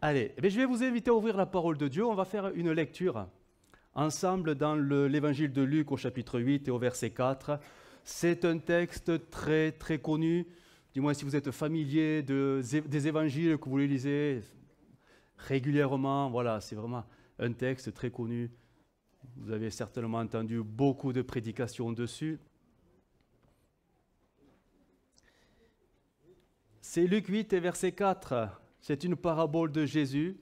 Allez, je vais vous inviter à ouvrir la parole de Dieu. On va faire une lecture ensemble dans l'évangile de Luc au chapitre 8 et au verset 4. C'est un texte très très connu, du moins si vous êtes familier des évangiles que vous les lisez régulièrement. Voilà, c'est vraiment un texte très connu. Vous avez certainement entendu beaucoup de prédications dessus. C'est Luc 8 et verset 4. C'est une parabole de Jésus.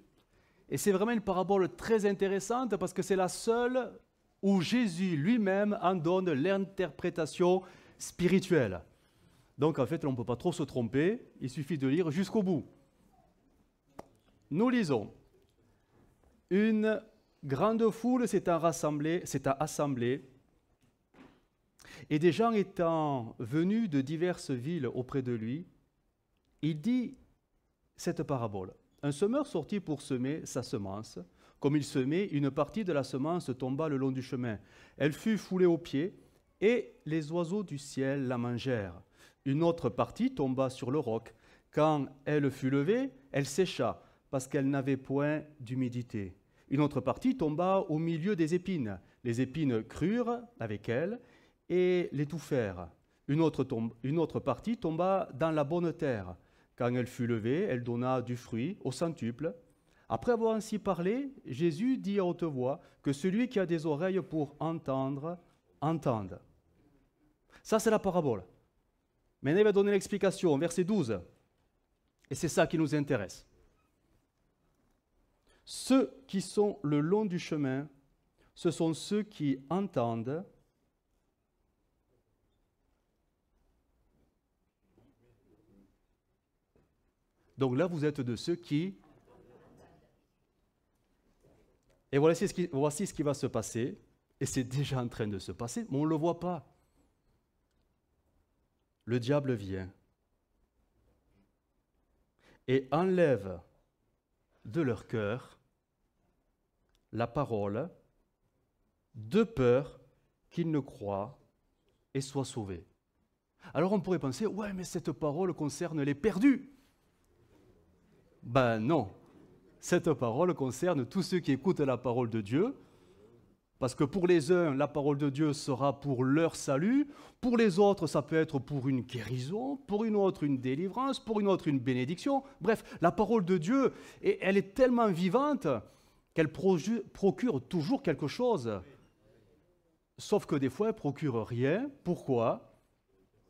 Et c'est vraiment une parabole très intéressante parce que c'est la seule où Jésus lui-même en donne l'interprétation spirituelle. Donc en fait, on ne peut pas trop se tromper. Il suffit de lire jusqu'au bout. Nous lisons. Une grande foule s'est assemblée, et des gens étant venus de diverses villes auprès de lui, il dit cette parabole. Un semeur sortit pour semer sa semence. Comme il semait, une partie de la semence tomba le long du chemin. Elle fut foulée aux pieds, et les oiseaux du ciel la mangèrent. Une autre partie tomba sur le roc. Quand elle fut levée, elle sécha, parce qu'elle n'avait point d'humidité. Une autre partie tomba au milieu des épines. Les épines crurent avec elle et l'étouffèrent. Une autre partie tomba dans la bonne terre. Quand elle fut levée, elle donna du fruit au centuple. Après avoir ainsi parlé, Jésus dit à haute voix que celui qui a des oreilles pour entendre, entende. Ça, c'est la parabole. Maintenant, il va donner l'explication, verset 12. Et c'est ça qui nous intéresse. Ceux qui sont le long du chemin, ce sont ceux qui entendent. Donc là, vous êtes de ceux qui... Et voici ce qui va se passer. Et c'est déjà en train de se passer, mais on ne le voit pas. Le diable vient et enlève de leur cœur la parole, de peur qu'ils ne croient et soient sauvés. Alors on pourrait penser, ouais, mais cette parole concerne les perdus. Ben non, cette parole concerne tous ceux qui écoutent la parole de Dieu, parce que pour les uns, la parole de Dieu sera pour leur salut, pour les autres, ça peut être pour une guérison, pour une autre, une délivrance, pour une autre, une bénédiction. Bref, la parole de Dieu, elle est tellement vivante qu'elle procure toujours quelque chose. Sauf que des fois, elle ne procure rien. Pourquoi?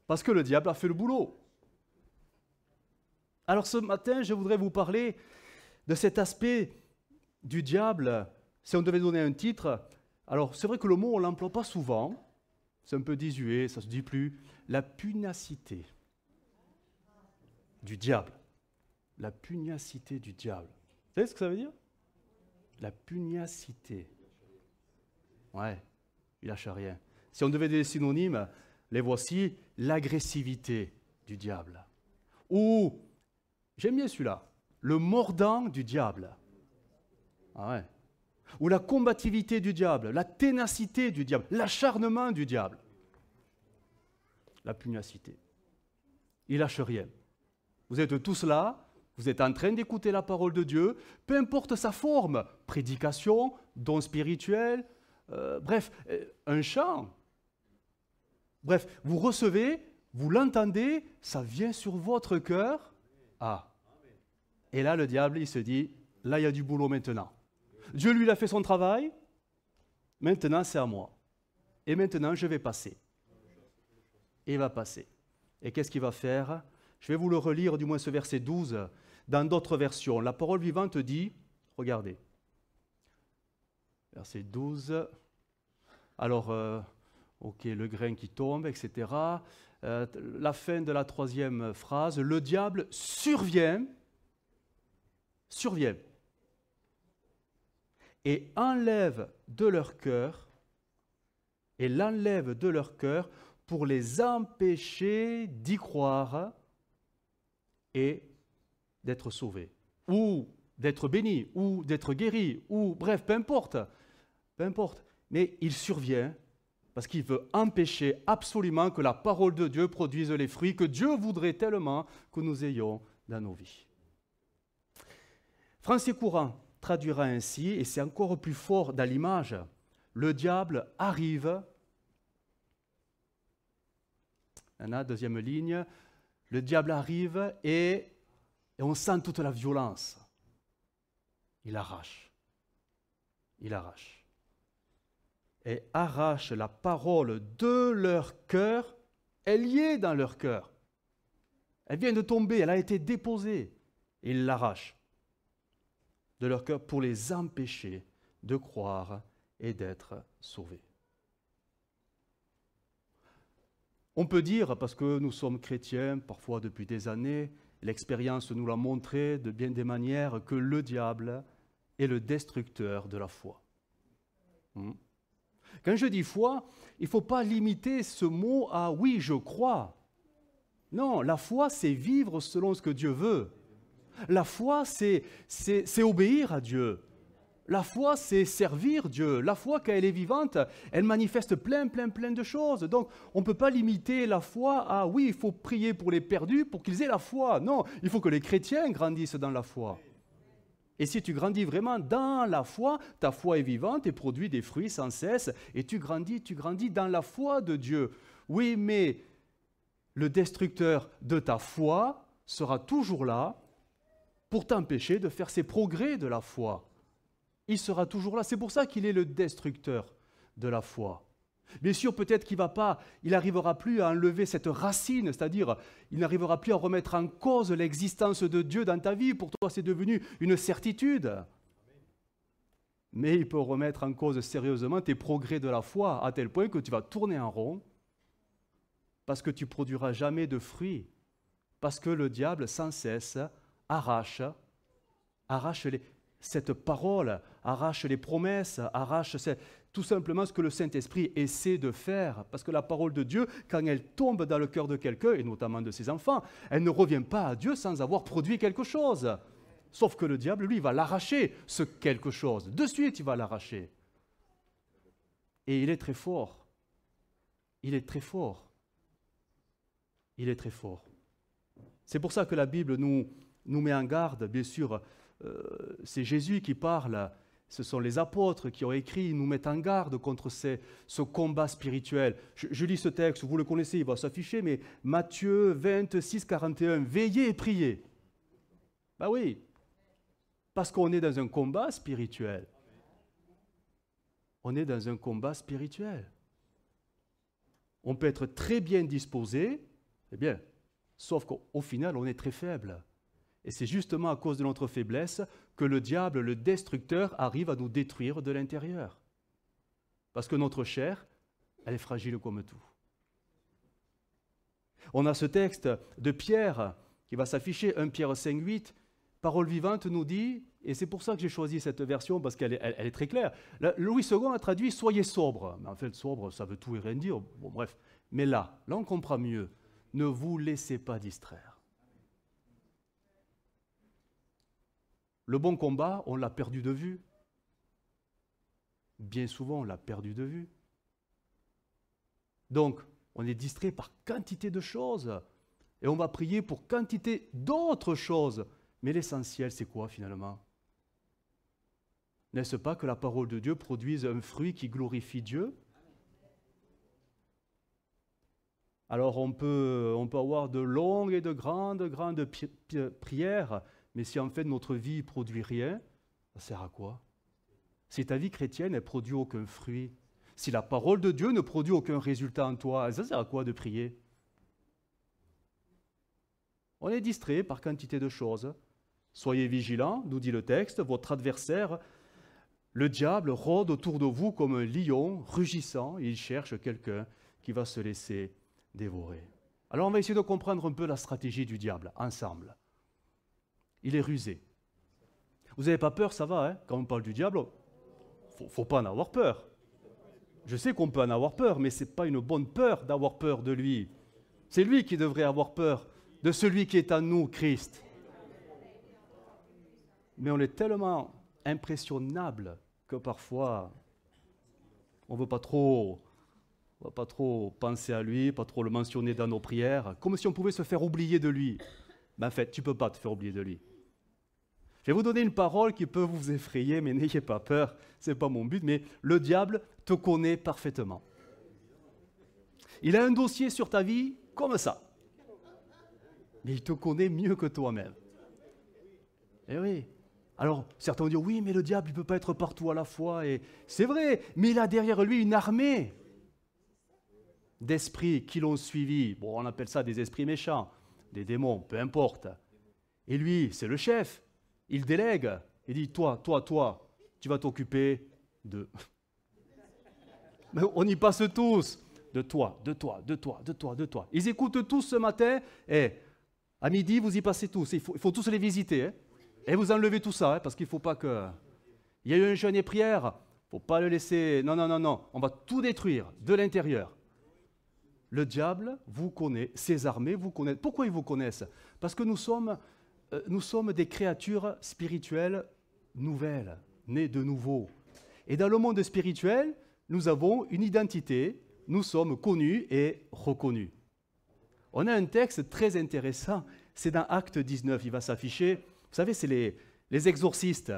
Parce que le diable a fait le boulot. Alors ce matin, je voudrais vous parler de cet aspect du diable. Si on devait donner un titre, alors c'est vrai que le mot, on ne l'emploie pas souvent, c'est un peu désuet, ça ne se dit plus. La pugnacité du diable. La pugnacité du diable. Vous savez ce que ça veut dire? La pugnacité. Ouais, il lâche rien. Si on devait des synonymes, les voici, l'agressivité du diable. Ou, j'aime bien celui-là, le mordant du diable. Ah ouais. Ou la combativité du diable, la ténacité du diable, l'acharnement du diable. La pugnacité. Il lâche rien. Vous êtes tous là, vous êtes en train d'écouter la parole de Dieu, peu importe sa forme, prédication, don spirituel, un chant. Bref, vous recevez, vous l'entendez, ça vient sur votre cœur. Ah. Et là, le diable, il se dit, là, il y a du boulot maintenant. Dieu, lui, il a fait son travail. Maintenant, c'est à moi. Et maintenant, je vais passer. Il va passer. Et qu'est-ce qu'il va faire? Je vais vous le relire, du moins ce verset 12, dans d'autres versions. La parole vivante dit, regardez, verset 12, alors, ok, le grain qui tombe, etc. La fin de la troisième phrase, le diable survient, et l'enlève de leur cœur pour les empêcher d'y croire et d'être sauvés, ou d'être bénis, ou d'être guéris, ou bref, peu importe. Mais il survient parce qu'il veut empêcher absolument que la parole de Dieu produise les fruits que Dieu voudrait tellement que nous ayons dans nos vies. Français courant traduira ainsi, et c'est encore plus fort dans l'image, le diable arrive. Deuxième ligne, le diable arrive et on sent toute la violence. Il arrache. Et arrache la parole de leur cœur. Elle y est dans leur cœur. Elle vient de tomber, elle a été déposée. Et il l'arrache de leur cœur pour les empêcher de croire et d'être sauvés. On peut dire, parce que nous sommes chrétiens, parfois depuis des années, l'expérience nous l'a montré de bien des manières, que le diable est le destructeur de la foi. Quand je dis foi, il ne faut pas limiter ce mot à « oui, je crois ». Non, la foi, c'est vivre selon ce que Dieu veut. La foi, c'est obéir à Dieu. La foi, c'est servir Dieu. La foi, quand elle est vivante, elle manifeste plein de choses. Donc, on ne peut pas limiter la foi à « oui, il faut prier pour les perdus pour qu'ils aient la foi ». Non, il faut que les chrétiens grandissent dans la foi. Et si tu grandis vraiment dans la foi, ta foi est vivante et produit des fruits sans cesse, et tu grandis dans la foi de Dieu. Oui, mais le destructeur de ta foi sera toujours là pour t'empêcher de faire ces progrès de la foi. Il sera toujours là. C'est pour ça qu'il est le destructeur de la foi. Bien sûr, peut-être qu'il n'arrivera plus à enlever cette racine, c'est-à-dire il n'arrivera plus à remettre en cause l'existence de Dieu dans ta vie. Pour toi, c'est devenu une certitude. Mais il peut remettre en cause sérieusement tes progrès de la foi, à tel point que tu vas tourner en rond, parce que tu ne produiras jamais de fruits, parce que le diable, sans cesse, arrache cette parole, arrache les promesses, arrache tout simplement ce que le Saint-Esprit essaie de faire. Parce que la parole de Dieu, quand elle tombe dans le cœur de quelqu'un, et notamment de ses enfants, elle ne revient pas à Dieu sans avoir produit quelque chose. Sauf que le diable, lui, va l'arracher, ce quelque chose. De suite, il va l'arracher. Et il est très fort. Il est très fort. Il est très fort. C'est pour ça que la Bible nous met en garde, bien sûr. C'est Jésus qui parle, ce sont les apôtres qui ont écrit, ils nous mettent en garde contre ce combat spirituel. Je lis ce texte, vous le connaissez, il va s'afficher, mais Matthieu 26, 41, veillez et priez. Ben oui, parce qu'on est dans un combat spirituel. On est dans un combat spirituel. On peut être très bien disposé, eh bien, sauf qu'au final, on est très faible. Et c'est justement à cause de notre faiblesse que le diable, le destructeur, arrive à nous détruire de l'intérieur. Parce que notre chair, elle est fragile comme tout. On a ce texte de Pierre qui va s'afficher, 1 Pierre 5, 8. Parole vivante nous dit, et c'est pour ça que j'ai choisi cette version, parce qu'elle est très claire. Louis II a traduit « soyez sobre ». Mais en fait, sobre, ça veut tout et rien dire. Bon, bref. Mais là, on comprend mieux. Ne vous laissez pas distraire. Le bon combat, on l'a perdu de vue. Bien souvent, on l'a perdu de vue. Donc, on est distrait par quantité de choses. Et on va prier pour quantité d'autres choses. Mais l'essentiel, c'est quoi finalement? N'est-ce pas que la parole de Dieu produise un fruit qui glorifie Dieu? Alors on peut avoir de longues et de grandes prières, mais si en fait notre vie ne produit rien, ça sert à quoi? Si ta vie chrétienne ne produit aucun fruit, si la parole de Dieu ne produit aucun résultat en toi, ça sert à quoi de prier? On est distrait par quantité de choses. Soyez vigilants, nous dit le texte, votre adversaire, le diable, rôde autour de vous comme un lion rugissant, et il cherche quelqu'un qui va se laisser dévorer. Alors on va essayer de comprendre un peu la stratégie du diable, ensemble. Il est rusé. Vous n'avez pas peur, ça va, hein? Quand on parle du diable, faut pas en avoir peur. Je sais qu'on peut en avoir peur, mais ce n'est pas une bonne peur d'avoir peur de lui. C'est lui qui devrait avoir peur de celui qui est en nous, Christ. Mais on est tellement impressionnable que parfois, on ne veut pas trop penser à lui, pas trop le mentionner dans nos prières, comme si on pouvait se faire oublier de lui. Mais en fait, tu ne peux pas te faire oublier de lui. Je vais vous donner une parole qui peut vous effrayer, mais n'ayez pas peur, ce n'est pas mon but, mais le diable te connaît parfaitement. Il a un dossier sur ta vie comme ça. Mais il te connaît mieux que toi-même. Eh oui. Alors, certains vont dire, oui, mais le diable, il ne peut pas être partout à la fois. Et c'est vrai, mais il a derrière lui une armée d'esprits qui l'ont suivi. Bon, on appelle ça des esprits méchants, des démons, peu importe. Et lui, c'est le chef. Il délègue. Il dit, toi, tu vas t'occuper de... Mais on y passe tous. De toi. Ils écoutent tous ce matin. Et à midi, vous y passez tous. Il faut tous les visiter. Hein. Et vous enlevez tout ça, hein, parce qu'il ne faut pas que... Il y a eu un jeûne et prière. Il ne faut pas le laisser... Non. On va tout détruire de l'intérieur. Le diable vous connaît. Ses armées vous connaissent. Pourquoi ils vous connaissent? Parce que nous sommes des créatures spirituelles nouvelles, nées de nouveau. Et dans le monde spirituel, nous avons une identité, nous sommes connus et reconnus. On a un texte très intéressant, c'est dans Acte 19, il va s'afficher. Vous savez, c'est les exorcistes.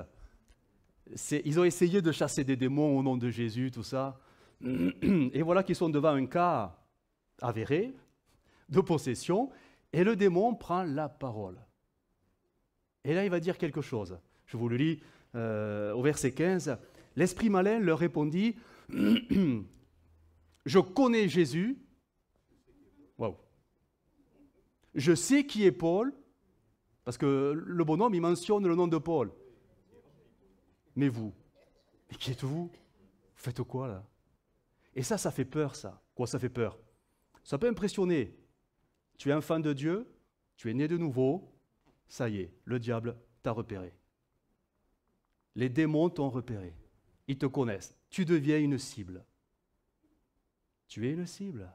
Ils ont essayé de chasser des démons au nom de Jésus, tout ça. Et voilà qu'ils sont devant un cas avéré de possession, et le démon prend la parole. Et là, il va dire quelque chose. Je vous le lis au verset 15. L'esprit malin leur répondit, « Je connais Jésus. » Waouh. « Je sais qui est Paul. » Parce que le bonhomme, il mentionne le nom de Paul. « Mais vous, mais qui êtes-vous? Vous faites quoi là ?» Et ça fait peur, ça. Quoi, ça fait peur? Ça peut impressionner. Tu es enfant de Dieu, tu es né de nouveau, ça y est, le diable t'a repéré. Les démons t'ont repéré. Ils te connaissent. Tu deviens une cible. Tu es une cible.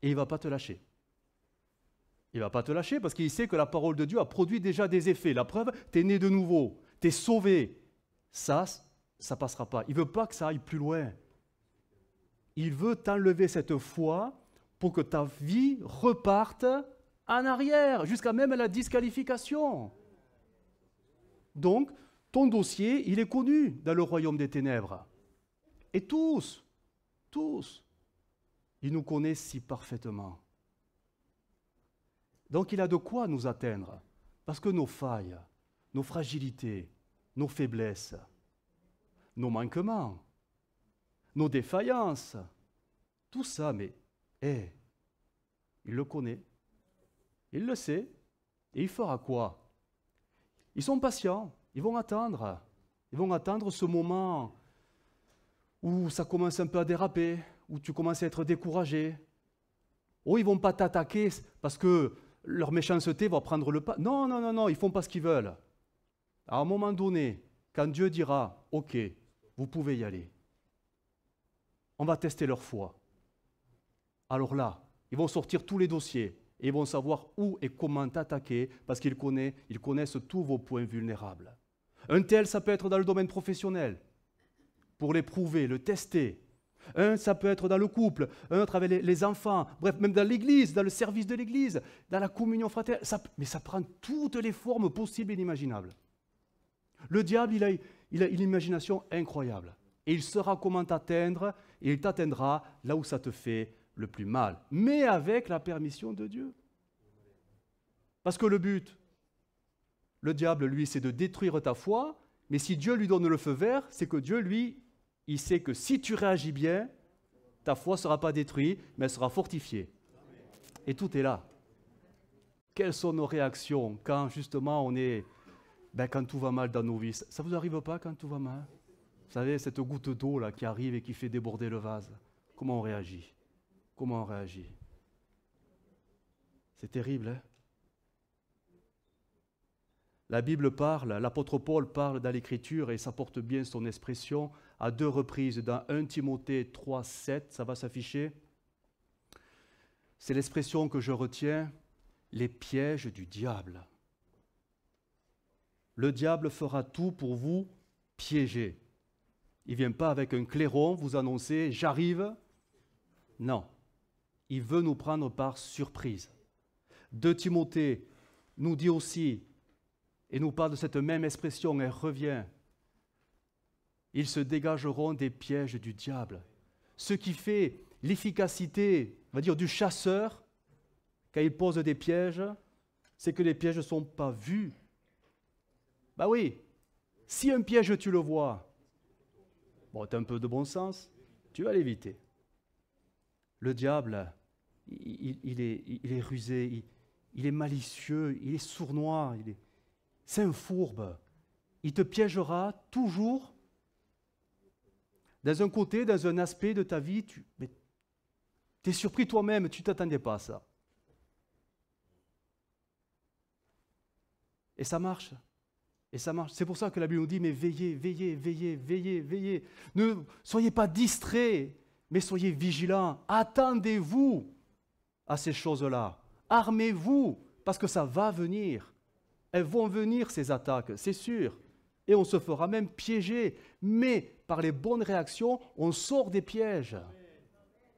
Et il ne va pas te lâcher. Il ne va pas te lâcher parce qu'il sait que la parole de Dieu a produit déjà des effets. La preuve, tu es né de nouveau, tu es sauvé. Ça ne passera pas. Il ne veut pas que ça aille plus loin. Il veut t'enlever cette foi pour que ta vie reparte en arrière, jusqu'à même la disqualification. Donc, ton dossier, il est connu dans le royaume des ténèbres. Et tous, ils nous connaissent si parfaitement. Donc, il a de quoi nous atteindre. Parce que nos failles, nos fragilités, nos faiblesses, nos manquements, nos défaillances, tout ça, mais, il le connaît, il le sait, et il fera quoi? Ils sont patients, ils vont attendre ce moment où ça commence un peu à déraper, où tu commences à être découragé. Oh, ils ne vont pas t'attaquer parce que leur méchanceté va prendre le pas. Non, ils ne font pas ce qu'ils veulent. À un moment donné, quand Dieu dira, « Ok, vous pouvez y aller », on va tester leur foi. Alors là, ils vont sortir tous les dossiers et ils vont savoir où et comment t'attaquer parce qu'ils connaissent tous vos points vulnérables. Un tel, ça peut être dans le domaine professionnel, pour l'éprouver, le tester. Un, ça peut être dans le couple, un autre avec les enfants, bref, même dans l'église, dans le service de l'église, dans la communion fraternelle. Mais ça prend toutes les formes possibles et inimaginables. Le diable, il a une imagination incroyable. Et il saura comment t'atteindre, et il t'atteindra là où ça te fait le plus mal. Mais avec la permission de Dieu. Parce que le but, le diable, lui, c'est de détruire ta foi, mais si Dieu lui donne le feu vert, c'est que Dieu, lui, il sait que si tu réagis bien, ta foi ne sera pas détruite, mais elle sera fortifiée. Et tout est là. Quelles sont nos réactions quand justement quand tout va mal dans nos vies? Ça ne vous arrive pas quand tout va mal? Vous savez, cette goutte d'eau là qui arrive et qui fait déborder le vase. Comment on réagit? Comment on réagit? C'est terrible, hein? La Bible parle, l'apôtre Paul parle dans l'Écriture, et ça porte bien son expression, à 2 reprises, dans 1 Timothée 3, 7, ça va s'afficher. C'est l'expression que je retiens, les pièges du diable. Le diable fera tout pour vous piéger. Il ne vient pas avec un clairon vous annoncer « j'arrive ». Non, il veut nous prendre par surprise. 2 Timothée nous dit aussi, et nous parle de cette même expression, elle revient. Ils se dégageront des pièges du diable. Ce qui fait l'efficacité, on va dire, du chasseur, quand il pose des pièges, c'est que les pièges ne sont pas vus. Ben oui, si un piège tu le vois, bon, tu as un peu de bon sens, tu vas l'éviter. Le diable, il est rusé, il est malicieux, il est sournois, c'est un fourbe. Il te piégera toujours dans un côté, dans un aspect de ta vie. Tu es surpris toi-même, tu ne t'attendais pas à ça. Et ça marche. Et ça marche. C'est pour ça que la Bible nous dit, mais veillez, veillez, veillez, veillez, veillez. Ne soyez pas distraits, mais soyez vigilants. Attendez-vous à ces choses-là. Armez-vous, parce que ça va venir. Elles vont venir, ces attaques, c'est sûr. Et on se fera même piéger. Mais par les bonnes réactions, on sort des pièges.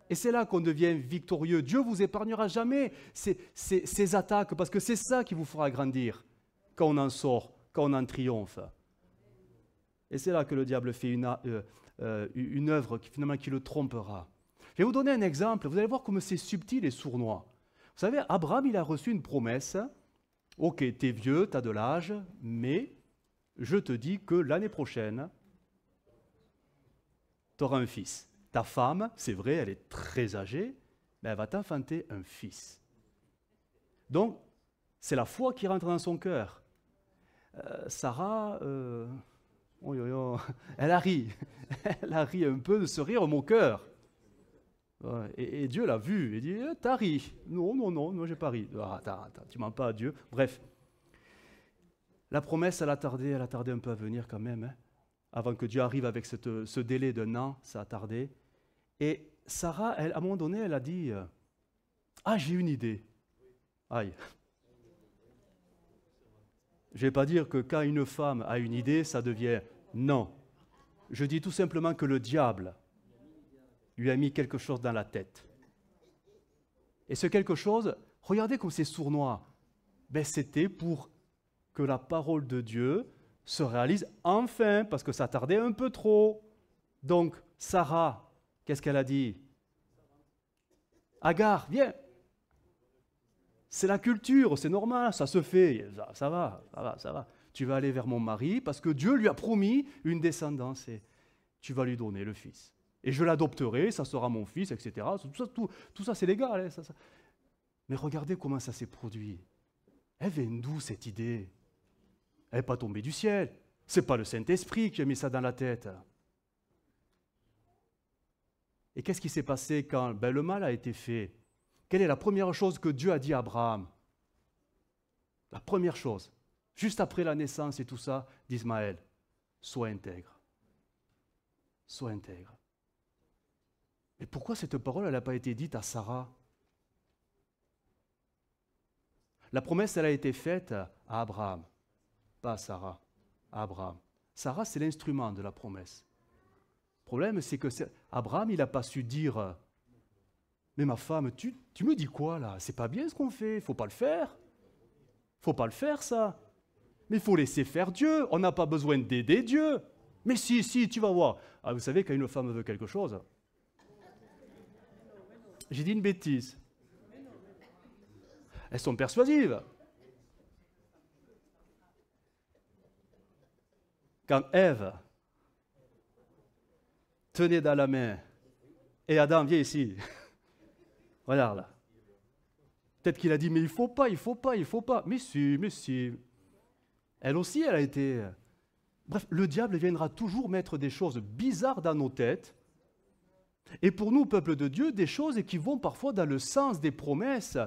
Et c'est là qu'on devient victorieux. Dieu ne vous épargnera jamais ces attaques, parce que c'est ça qui vous fera grandir quand on en sort, quand on en triomphe. Et c'est là que le diable fait une œuvre finalement qui le trompera. Je vais vous donner un exemple. Vous allez voir comme c'est subtil et sournois. Vous savez, Abraham, il a reçu une promesse. Ok, t'es vieux, t'as de l'âge, mais je te dis que l'année prochaine, tu auras un fils. Ta femme, c'est vrai, elle est très âgée, mais elle va t'enfanter un fils. Donc, c'est la foi qui rentre dans son cœur. Sarah, elle a ri. Elle a ri un peu de ce rire mon cœur. Et Dieu l'a vu. Il dit, t'as ri. Non, j'ai pas ri. Attends, tu mens pas à Dieu. Bref. La promesse, elle a tardé un peu à venir quand même. Hein. Avant que Dieu arrive avec ce délai d'un an, ça a tardé. Et Sarah, à un moment donné, elle a dit, j'ai une idée. Aïe. Je ne vais pas dire que quand une femme a une idée, ça devient non. Je dis tout simplement que le diable lui a mis quelque chose dans la tête. Et ce quelque chose, regardez comme c'est sournois. C'était pour que la parole de Dieu se réalise enfin, parce que ça tardait un peu trop. Donc, Sarah, qu'est-ce qu'elle a dit? Agar, viens. C'est la culture, c'est normal, ça se fait, ça va. Tu vas aller vers mon mari parce que Dieu lui a promis une descendance et tu vas lui donner le fils. Et je l'adopterai, ça sera mon fils, etc. Tout ça c'est légal. Hein, ça. Mais regardez comment ça s'est produit. Elle vient d'où cette idée? Elle n'est pas tombée du ciel. Ce n'est pas le Saint-Esprit qui a mis ça dans la tête. Et qu'est-ce qui s'est passé quand le mal a été fait? Quelle est la première chose que Dieu a dit à Abraham? La première chose, juste après la naissance et tout ça, d'Ismaël, sois intègre. Sois intègre. Mais pourquoi cette parole, elle n'a pas été dite à Sarah? La promesse, elle a été faite à Abraham, pas à Sarah, à Abraham. Sarah, c'est l'instrument de la promesse. Le problème, c'est que Abraham, il n'a pas su dire... Mais ma femme, tu me dis quoi là? C'est pas bien ce qu'on fait, il ne faut pas le faire. Il ne faut pas le faire ça. Mais il faut laisser faire Dieu, on n'a pas besoin d'aider Dieu. Mais si, tu vas voir. Vous savez, quand une femme veut quelque chose, j'ai dit une bêtise. Elles sont persuasives. Quand Ève tenait dans la main, et Adam, viens ici. Regarde là. Peut-être qu'il a dit, mais il faut pas. Mais si. Elle aussi, elle a été... Bref, le diable viendra toujours mettre des choses bizarres dans nos têtes. Et pour nous, peuple de Dieu, des choses qui vont parfois dans le sens des promesses.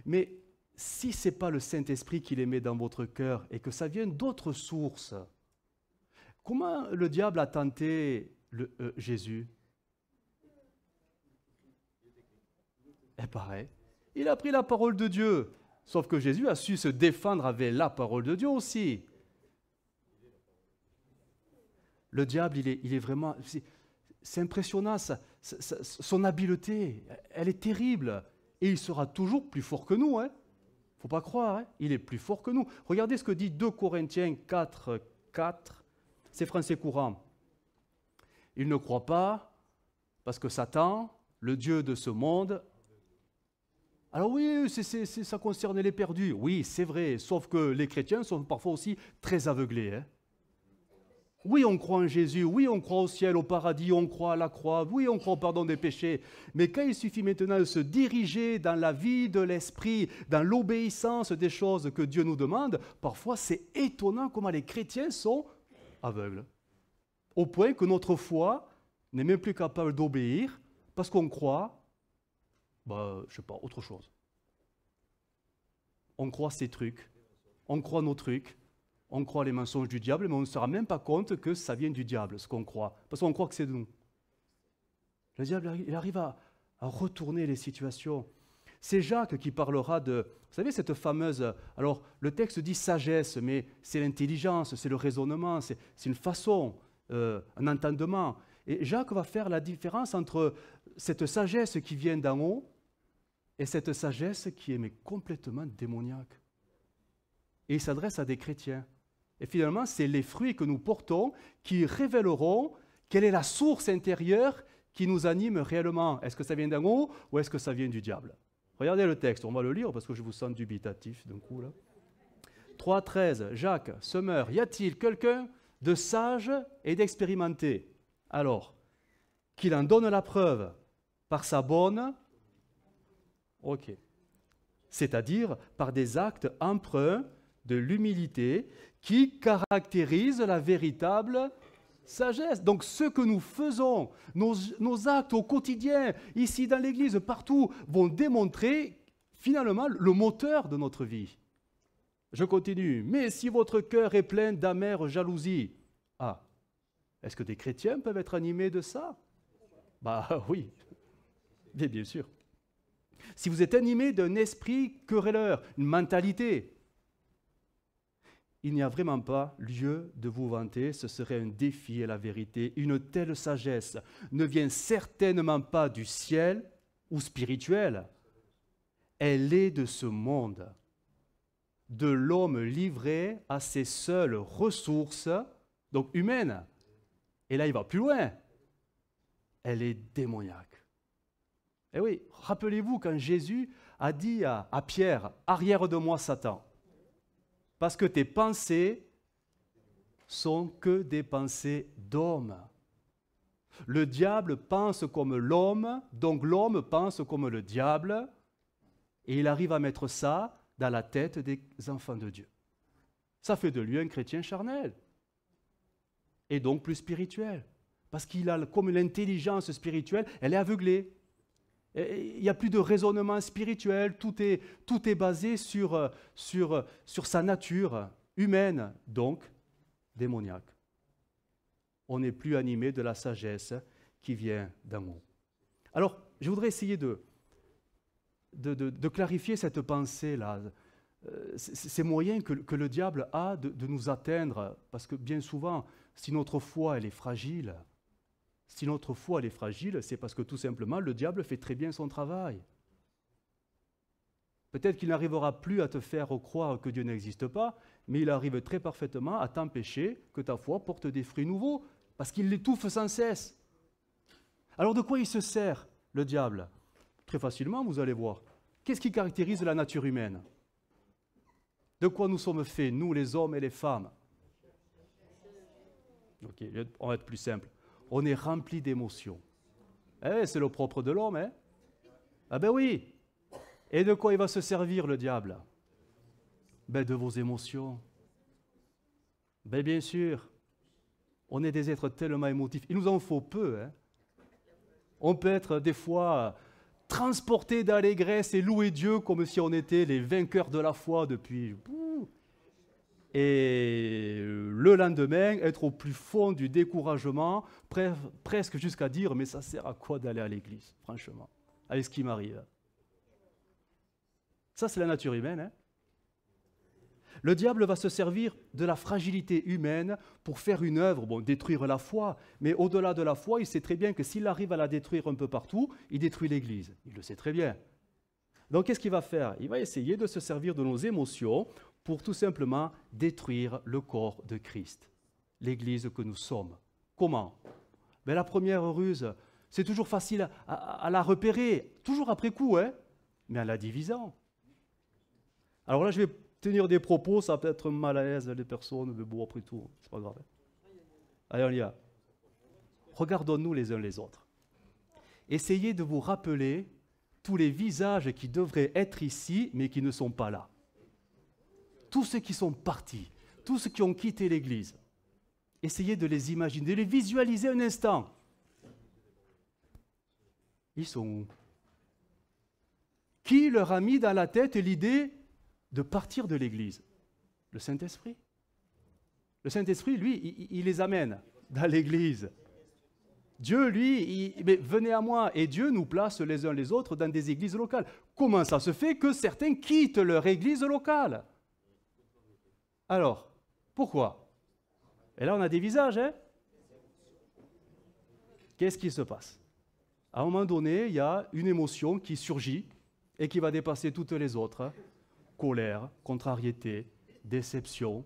Mais si ce n'est pas le Saint-Esprit qui les met dans votre cœur et que ça vient d'autres sources, comment le diable a tenté Jésus? Et pareil, il a pris la parole de Dieu. Sauf que Jésus a su se défendre avec la parole de Dieu aussi. Le diable, il est vraiment... C'est impressionnant, son habileté, elle est terrible. Et il sera toujours plus fort que nous. Faut faut pas croire, hein, il est plus fort que nous. Regardez ce que dit 2 Corinthiens 4, 4. C'est français courant. Il ne croit pas parce que Satan, le dieu de ce monde... Alors oui, ça concerne les perdus. Oui, c'est vrai, sauf que les chrétiens sont parfois aussi très aveuglés. Hein. Oui, on croit en Jésus, oui, on croit au ciel, au paradis, on croit à la croix, oui, on croit au pardon des péchés. Mais quand il suffit maintenant de se diriger dans la vie de l'esprit, dans l'obéissance des choses que Dieu nous demande, parfois c'est étonnant comment les chrétiens sont aveugles. Au point que notre foi n'est même plus capable d'obéir parce qu'on croit, je ne sais pas, autre chose. On croit ces trucs, on croit nos trucs. On croit les mensonges du diable, mais on ne se rend même pas compte que ça vient du diable, ce qu'on croit. Parce qu'on croit que c'est de nous. Le diable, il arrive à retourner les situations. C'est Jacques qui parlera de, vous savez, cette fameuse... Alors, le texte dit sagesse, mais c'est l'intelligence, c'est le raisonnement, c'est une façon, un entendement. Et Jacques va faire la différence entre cette sagesse qui vient d'en haut et cette sagesse qui est mais complètement démoniaque. Et il s'adresse à des chrétiens. Et finalement, c'est les fruits que nous portons qui révéleront quelle est la source intérieure qui nous anime réellement. Est-ce que ça vient d'en haut ou est-ce que ça vient du diable? Regardez le texte, on va le lire parce que je vous sens dubitatif d'un coup là. 3.13, Jacques, semeur, y a-t-il quelqu'un de sage et d'expérimenté? Alors, qu'il en donne la preuve par sa bonne, c'est-à-dire par des actes empreints de l'humilité qui caractérise la véritable sagesse. Donc ce que nous faisons, nos actes au quotidien, ici dans l'Église, partout, vont démontrer finalement le moteur de notre vie. Je continue. Mais si votre cœur est plein d'amère jalousie, est-ce que des chrétiens peuvent être animés de ça? Oui, bien sûr. Si vous êtes animé d'un esprit querelleur, une mentalité, il n'y a vraiment pas lieu de vous vanter, ce serait un défi à la vérité. Une telle sagesse ne vient certainement pas du ciel ou spirituel. Elle est de ce monde, de l'homme livré à ses seules ressources, donc humaines. Et là, il va plus loin. Elle est démoniaque. Et oui, rappelez-vous quand Jésus a dit à Pierre, « Arrière de moi, Satan ». Parce que tes pensées sont que des pensées d'homme. Le diable pense comme l'homme, donc l'homme pense comme le diable, et il arrive à mettre ça dans la tête des enfants de Dieu. Ça fait de lui un chrétien charnel, et donc plus spirituel, parce qu'il a comme l'intelligence spirituelle, elle est aveuglée. Il n'y a plus de raisonnement spirituel, tout est basé sur sa nature humaine, donc démoniaque. On n'est plus animé de la sagesse qui vient d'en haut. Alors, je voudrais essayer de clarifier cette pensée-là, ces moyens que le diable a de nous atteindre, parce que bien souvent, si notre foi elle est fragile, c'est parce que tout simplement, le diable fait très bien son travail. Peut-être qu'il n'arrivera plus à te faire croire que Dieu n'existe pas, mais il arrive très parfaitement à t'empêcher que ta foi porte des fruits nouveaux, parce qu'il l'étouffe sans cesse. Alors de quoi il se sert, le diable? Très facilement, vous allez voir. Qu'est-ce qui caractérise la nature humaine? De quoi nous sommes faits, nous les hommes et les femmes? Ok, on va être plus simple. On est rempli d'émotions. C'est le propre de l'homme, hein? Ah ben oui. Et de quoi il va se servir, le diable? De vos émotions. Bien sûr. On est des êtres tellement émotifs. Il nous en faut peu, hein? On peut être des fois transportés d'allégresse et louer Dieu comme si on était les vainqueurs de la foi depuis... Et le lendemain, être au plus fond du découragement, presque jusqu'à dire « mais ça sert à quoi d'aller à l'église, franchement, avec ce qui m'arrive ?» Ça, c'est la nature humaine. Hein? Le diable va se servir de la fragilité humaine pour faire une œuvre, détruire la foi. Mais au-delà de la foi, il sait très bien que s'il arrive à la détruire un peu partout, il détruit l'église. Il le sait très bien. Donc, qu'est-ce qu'il va faire? Il va essayer de se servir de nos émotions pour tout simplement détruire le corps de Christ, l'Église que nous sommes. Comment? Ben, la première ruse, c'est toujours facile à la repérer, toujours après coup, hein, mais en la divisant. Alors là, je vais tenir des propos, ça va peut-être mal à l'aise les personnes, mais bon, après tout, c'est pas grave. Allez, on y va. Regardons-nous les uns les autres. Essayez de vous rappeler tous les visages qui devraient être ici, mais qui ne sont pas là. Tous ceux qui sont partis, tous ceux qui ont quitté l'Église. Essayez de les imaginer, de les visualiser un instant. Ils sont où? Qui leur a mis dans la tête l'idée de partir de l'Église? Le Saint-Esprit. Le Saint-Esprit, lui, il les amène dans l'Église. Dieu, lui, mais venez à moi. Et Dieu nous place les uns les autres dans des églises locales. Comment ça se fait que certains quittent leur église locale? Alors, pourquoi? Et là, on a des visages, hein? Qu'est-ce qui se passe? À un moment donné, il y a une émotion qui surgit et qui va dépasser toutes les autres. Colère, contrariété, déception.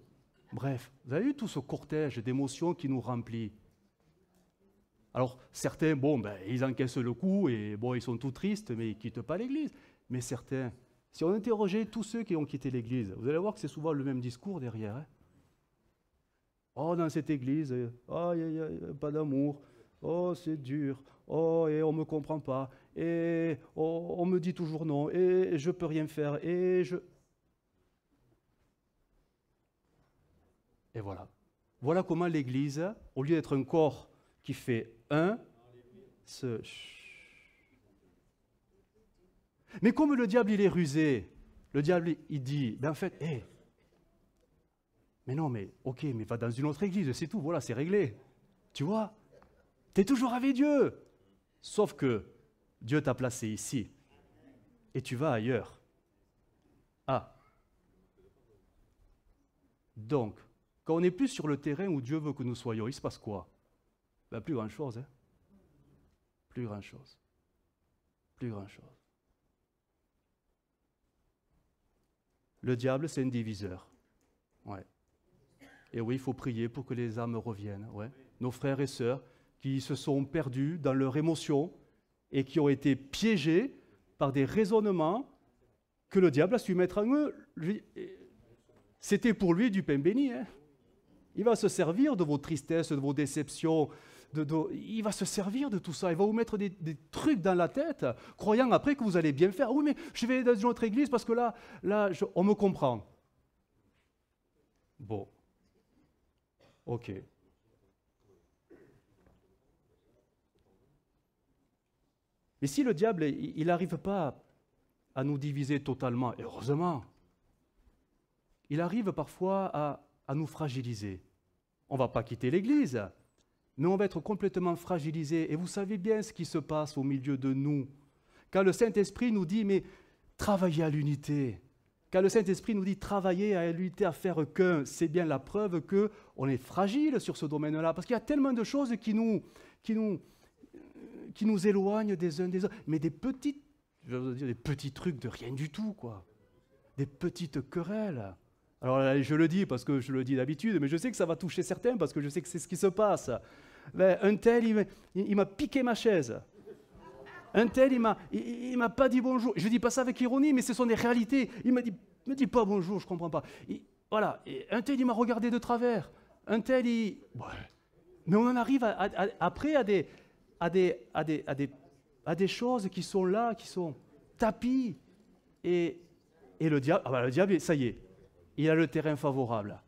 Bref, vous avez vu tout ce cortège d'émotions qui nous remplit. Alors, certains, bon, ben, ils encaissent le coup et bon, ils sont tout tristes, mais ils ne quittent pas l'Église. Mais certains, si on interrogeait tous ceux qui ont quitté l'Église, vous allez voir que c'est souvent le même discours derrière. Hein. Oh, dans cette Église, oh, il n'y a pas d'amour. Oh, c'est dur. Oh, et on ne me comprend pas. Et oh, on me dit toujours non. Et je ne peux rien faire. Et voilà. Voilà comment l'Église, au lieu d'être un corps qui fait un, Mais comme le diable, il est rusé, le diable, il dit, ben en fait, mais non, mais ok, mais va dans une autre église, c'est tout, voilà, c'est réglé. Tu vois, tu es toujours avec Dieu. Sauf que Dieu t'a placé ici et tu vas ailleurs. Ah. Donc, quand on n'est plus sur le terrain où Dieu veut que nous soyons, il se passe quoi? Ben, plus grand-chose. Hein? Plus grand-chose. Plus grand-chose. Le diable, c'est un diviseur. Ouais. Et oui, il faut prier pour que les âmes reviennent. Ouais. Nos frères et sœurs qui se sont perdus dans leurs émotions et qui ont été piégés par des raisonnements que le diable a su mettre en eux. C'était pour lui du pain béni. Hein. Il va se servir de vos tristesses, de vos déceptions. Il va se servir de tout ça. Il va vous mettre des trucs dans la tête, croyant après que vous allez bien faire. Oui, mais je vais dans une autre église parce que là on me comprend. Bon. Ok. Mais si le diable, il n'arrive pas à nous diviser totalement, et heureusement, il arrive parfois à nous fragiliser. On ne va pas quitter l'Église, mais on va être complètement fragilisé. Et vous savez bien ce qui se passe au milieu de nous. Quand le Saint-Esprit nous dit, mais travaillez à l'unité. Quand le Saint-Esprit nous dit, travaillez à l'unité, à faire qu'un, c'est bien la preuve qu'on est fragile sur ce domaine-là. Parce qu'il y a tellement de choses qui nous éloignent des uns des autres. Mais des petits trucs de rien du tout, quoi. Des petites querelles. Alors là, je le dis parce que je le dis d'habitude, mais je sais que ça va toucher certains parce que je sais que c'est ce qui se passe. Ben, un tel, il m'a piqué ma chaise. Un tel, il m'a pas dit bonjour. Je ne dis pas ça avec ironie, mais ce sont des réalités. Il me dit pas bonjour, je ne comprends pas. Voilà. Et un tel, il m'a regardé de travers. Un tel, ouais. Mais on en arrive après à des choses qui sont là, qui sont tapis. Et le diable, ça y est. Il a le terrain favorable.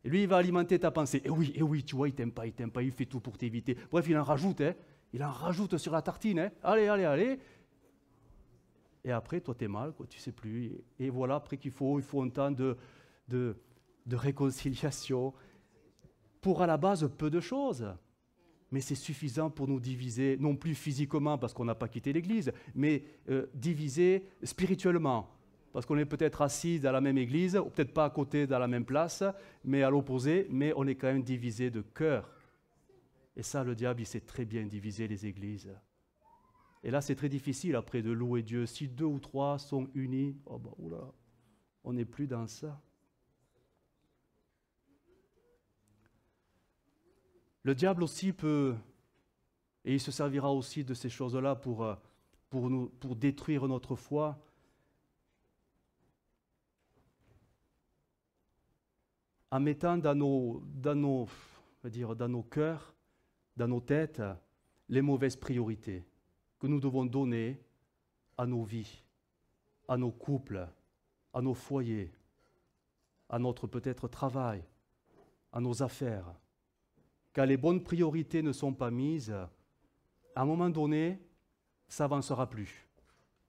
Et lui, il va alimenter ta pensée. Et oui, tu vois, il t'aime pas, il fait tout pour t'éviter. Bref, il en rajoute, hein. Il en rajoute sur la tartine, hein. Allez. Et après, toi, t'es mal, quoi, tu sais plus. Et voilà, après qu'il faut un temps de réconciliation. Pour, à la base, peu de choses. Mais c'est suffisant pour nous diviser, non plus physiquement, parce qu'on n'a pas quitté l'Église, mais diviser spirituellement. Parce qu'on est peut-être assis dans la même église, ou peut-être pas à côté dans la même place, mais à l'opposé, mais on est quand même divisé de cœur. Et ça, le diable, il sait très bien diviser les églises. Et là, c'est très difficile après de louer Dieu. Si 2 ou 3 sont unis, oh bah, oula, on n'est plus dans ça. Le diable aussi peut, et il se servira aussi de ces choses-là pour détruire notre foi. En mettant dans nos cœurs, dans nos têtes, les mauvaises priorités que nous devons donner à nos vies, à nos couples, à nos foyers, à notre peut-être travail, à nos affaires. Quand les bonnes priorités ne sont pas mises, à un moment donné, ça n'avancera plus.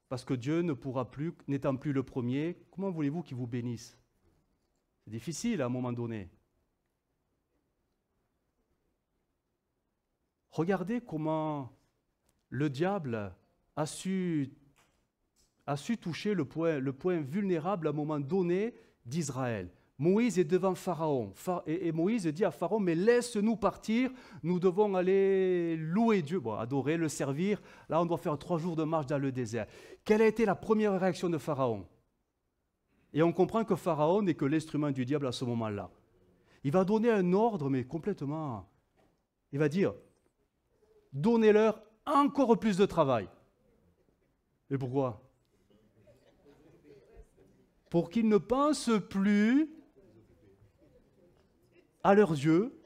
Parce que Dieu ne pourra plus, n'étant plus le premier, comment voulez-vous qu'il vous bénisse? C'est difficile à un moment donné. Regardez comment le diable a su toucher le point vulnérable à un moment donné d'Israël. Moïse est devant Pharaon. Et Moïse dit à Pharaon, mais laisse-nous partir, nous devons aller louer Dieu, adorer, le servir. Là, on doit faire 3 jours de marche dans le désert. Quelle a été la première réaction de Pharaon? Et on comprend que Pharaon n'est que l'instrument du diable à ce moment-là. Il va donner un ordre, mais complètement. Il va dire, donnez-leur encore plus de travail. Et pourquoi? Pour qu'ils ne pensent plus à leurs yeux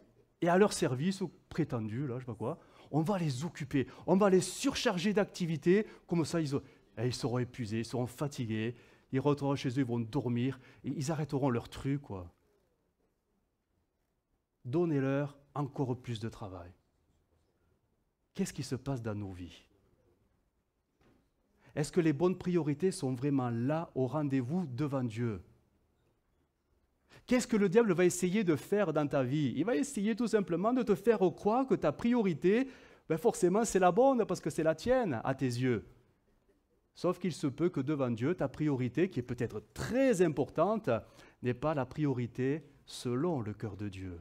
et à leur service prétendu, là, je sais pas quoi. On va les occuper, on va les surcharger d'activités, comme ça ils seront épuisés, ils seront fatigués, ils rentreront chez eux, ils vont dormir, et ils arrêteront leur truc, quoi. Donnez-leur encore plus de travail. Qu'est-ce qui se passe dans nos vies? Est-ce que les bonnes priorités sont vraiment là, au rendez-vous, devant Dieu? Qu'est-ce que le diable va essayer de faire dans ta vie? Il va essayer tout simplement de te faire croire que ta priorité, forcément, c'est la bonne, parce que c'est la tienne, à tes yeux. Sauf qu'il se peut que devant Dieu, ta priorité, qui est peut-être très importante, n'est pas la priorité selon le cœur de Dieu.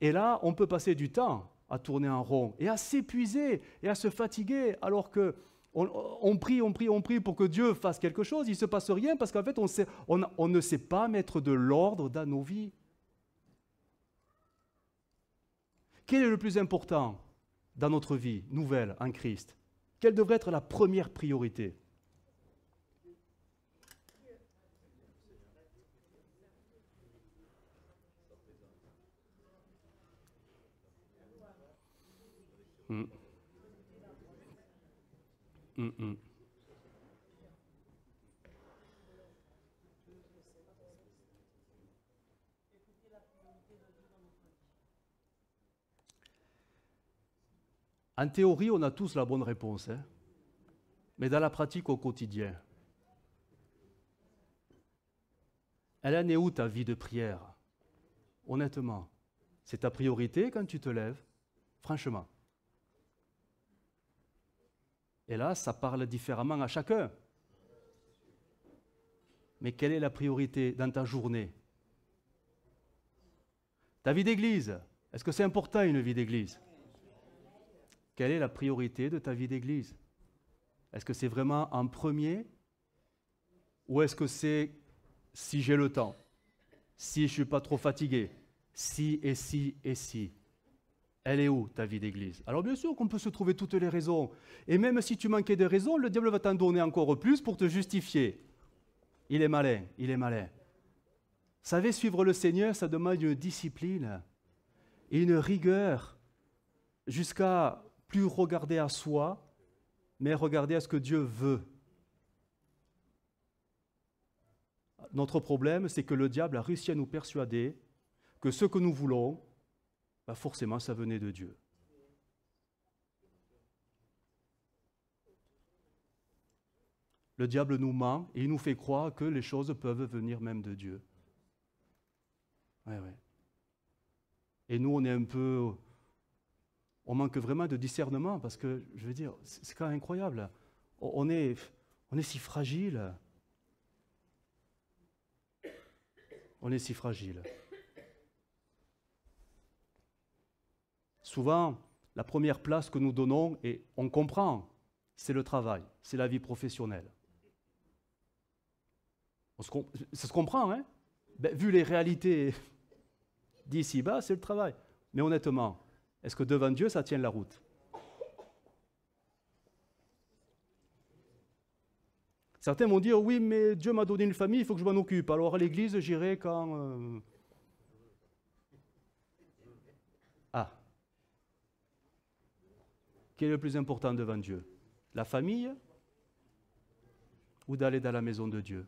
Et là, on peut passer du temps à tourner en rond et à s'épuiser et à se fatiguer, alors que on prie pour que Dieu fasse quelque chose, il ne se passe rien parce qu'en fait, on ne sait pas mettre de l'ordre dans nos vies. Quel est le plus important dans notre vie nouvelle en Christ? Quelle devrait être la première priorité? Mm. Mm, mm. En théorie, on a tous la bonne réponse, hein? Mais dans la pratique au quotidien, elle en est où ta vie de prière? Honnêtement, c'est ta priorité quand tu te lèves? Franchement. Et là, ça parle différemment à chacun. Mais quelle est la priorité dans ta journée? Ta vie d'église, est-ce que c'est important une vie d'église? Quelle est la priorité de ta vie d'église? Est-ce que c'est vraiment en premier? Ou est-ce que c'est si j'ai le temps? Si je ne suis pas trop fatigué? Si et si et si? Elle est où ta vie d'église? Alors bien sûr qu'on peut se trouver toutes les raisons. Et même si tu manquais de raisons, le diable va t'en donner encore plus pour te justifier. Il est malin, il est malin. Vous savez, suivre le Seigneur, ça demande une discipline et une rigueur jusqu'à plus regarder à soi, mais regarder à ce que Dieu veut. Notre problème, c'est que le diable a réussi à nous persuader que ce que nous voulons, forcément, ça venait de Dieu. Le diable nous ment et il nous fait croire que les choses peuvent venir même de Dieu. Ouais. Et nous, on manque vraiment de discernement parce que, je veux dire, c'est quand même incroyable. On est si fragile. On est si fragile. Souvent, la première place que nous donnons, et on comprend, c'est le travail, c'est la vie professionnelle. Ça se comprend, hein? Ben, vu les réalités d'ici-bas, c'est le travail. Mais honnêtement, est-ce que devant Dieu, ça tient la route? Certains vont dire, oui, mais Dieu m'a donné une famille, il faut que je m'en occupe. Alors à l'église, j'irai quand... Ah. Quel est le plus important devant Dieu? La famille ou d'aller dans la maison de Dieu?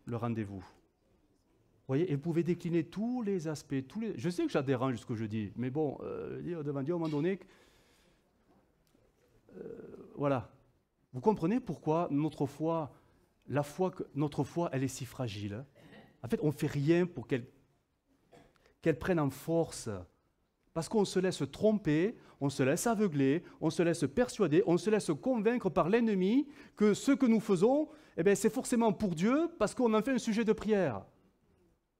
Le rendez-vous. Vous voyez, et vous pouvez décliner tous les aspects. Je sais que ça dérange ce que je dis, mais bon, dire devant Dieu, à un moment donné, voilà. Vous comprenez pourquoi notre foi, notre foi, elle est si fragile, hein? En fait, on ne fait rien pour qu'elle prenne en force. Parce qu'on se laisse tromper, on se laisse aveugler, on se laisse persuader, on se laisse convaincre par l'ennemi que ce que nous faisons, eh bien, c'est forcément pour Dieu parce qu'on en fait un sujet de prière.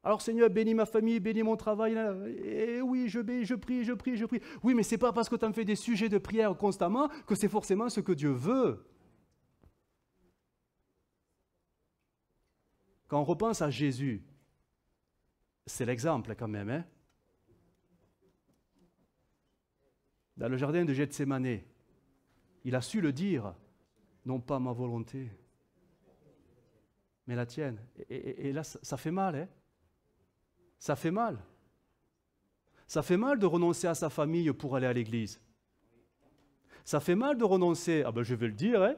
Alors Seigneur, bénis ma famille, bénis mon travail. Et oui, je prie. Oui, mais ce n'est pas parce que tu en fais des sujets de prière constamment que c'est forcément ce que Dieu veut. Quand on repense à Jésus, c'est l'exemple quand même, hein? Dans le jardin de Gethsémané, il a su le dire, non pas ma volonté, mais la tienne. Et là, ça fait mal, hein? Ça fait mal. Ça fait mal de renoncer à sa famille pour aller à l'église. Ça fait mal de renoncer, ah ben je vais le dire, hein,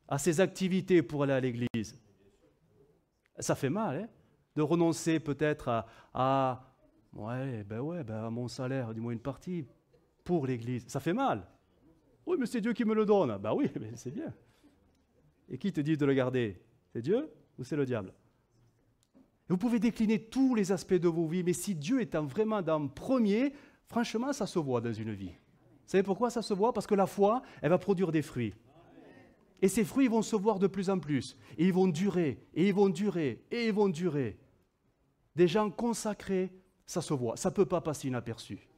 à ses activités pour aller à l'église. Ça fait mal, hein, de renoncer peut-être à mon salaire, du moins une partie, pour l'église. Ça fait mal. Oui, mais c'est Dieu qui me le donne. Ben oui, mais c'est bien. Et qui te dit de le garder? C'est Dieu ou c'est le diable? Vous pouvez décliner tous les aspects de vos vies, mais si Dieu est vraiment dans le premier, franchement, ça se voit dans une vie. Vous savez pourquoi ça se voit? Parce que la foi, elle va produire des fruits. Et ces fruits vont se voir de plus en plus. Et ils vont durer, et ils vont durer, et ils vont durer. Des gens consacrés, ça se voit. Ça ne peut pas passer inaperçu.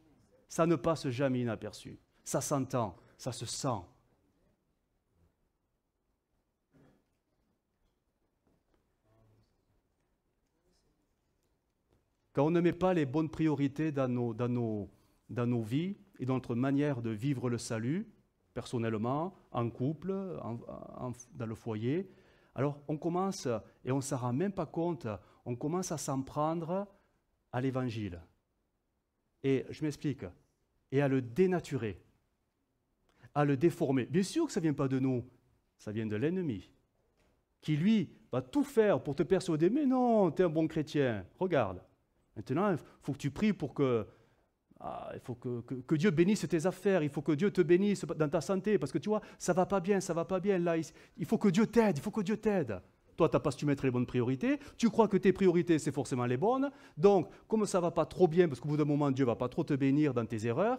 Ça ne passe jamais inaperçu. Ça s'entend, ça se sent. Quand on ne met pas les bonnes priorités dans nos vies et dans notre manière de vivre le salut, personnellement, en couple, dans le foyer, alors on commence, et on ne s'en rend même pas compte, on commence à s'en prendre à l'évangile. Et je m'explique, et à le dénaturer, à le déformer. Bien sûr que ça ne vient pas de nous, ça vient de l'ennemi, qui lui va tout faire pour te persuader, mais non, tu es un bon chrétien, regarde. Maintenant, il faut que tu pries pour il faut que Dieu bénisse tes affaires, il faut que Dieu te bénisse dans ta santé, parce que tu vois, ça va pas bien, là, il faut que Dieu t'aide, Toi, tu n'as pas su mettre les bonnes priorités, tu crois que tes priorités, c'est forcément les bonnes, donc, comme ça ne va pas trop bien, parce qu'au bout d'un moment, Dieu ne va pas trop te bénir dans tes erreurs,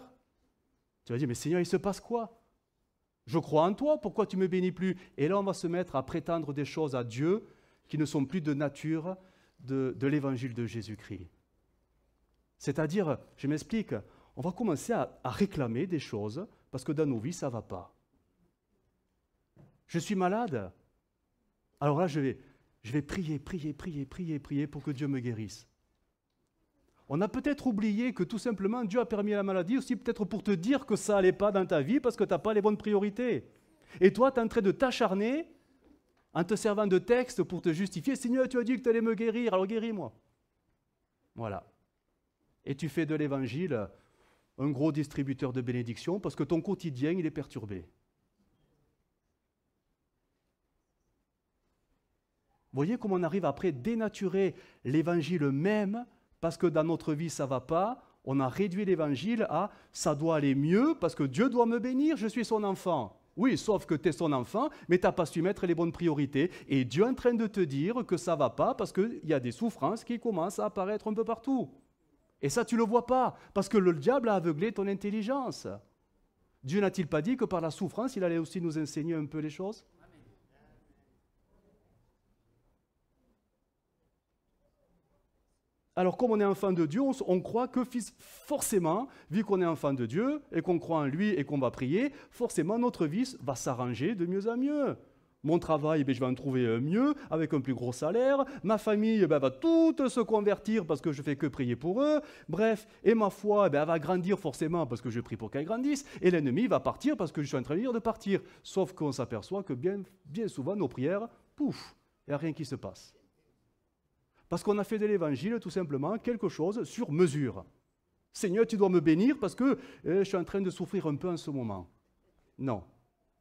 tu vas dire, mais Seigneur, il se passe quoi? Je crois en toi, pourquoi tu ne me bénis plus? Et là, on va se mettre à prétendre des choses à Dieu qui ne sont plus de nature de l'évangile de Jésus-Christ. C'est-à-dire, je m'explique, on va commencer à réclamer des choses parce que dans nos vies, ça ne va pas. Je suis malade. Alors là, je vais prier pour que Dieu me guérisse. On a peut-être oublié que tout simplement, Dieu a permis la maladie aussi peut-être pour te dire que ça n'allait pas dans ta vie parce que tu n'as pas les bonnes priorités. Et toi, tu es en train de t'acharner en te servant de texte pour te justifier. Seigneur, tu as dit que tu allais me guérir, alors guéris-moi. Voilà. Et tu fais de l'évangile un gros distributeur de bénédictions parce que ton quotidien, il est perturbé. Vous voyez comment on arrive après à dénaturer l'évangile même parce que dans notre vie, ça ne va pas. On a réduit l'évangile à « ça doit aller mieux parce que Dieu doit me bénir, je suis son enfant ». Oui, sauf que tu es son enfant, mais tu n'as pas su mettre les bonnes priorités. Et Dieu est en train de te dire que ça ne va pas parce qu'il y a des souffrances qui commencent à apparaître un peu partout. Et ça, tu ne le vois pas, parce que le diable a aveuglé ton intelligence. Dieu n'a-t-il pas dit que par la souffrance, il allait aussi nous enseigner un peu les choses? Alors, comme on est enfant de Dieu, on croit que forcément, vu qu'on est enfant de Dieu et qu'on croit en lui et qu'on va prier, forcément notre vie va s'arranger de mieux en mieux. Mon travail, je vais en trouver mieux, avec un plus gros salaire. Ma famille va toute se convertir parce que je ne fais que prier pour eux. Bref, et ma foi, elle va grandir forcément parce que je prie pour qu'elle grandisse. Et l'ennemi va partir parce que je suis en train de dire de partir. Sauf qu'on s'aperçoit que bien souvent, nos prières, pouf, il n'y a rien qui se passe. Parce qu'on a fait de l'évangile, tout simplement, quelque chose sur mesure. Seigneur, tu dois me bénir parce que je suis en train de souffrir un peu en ce moment. Non.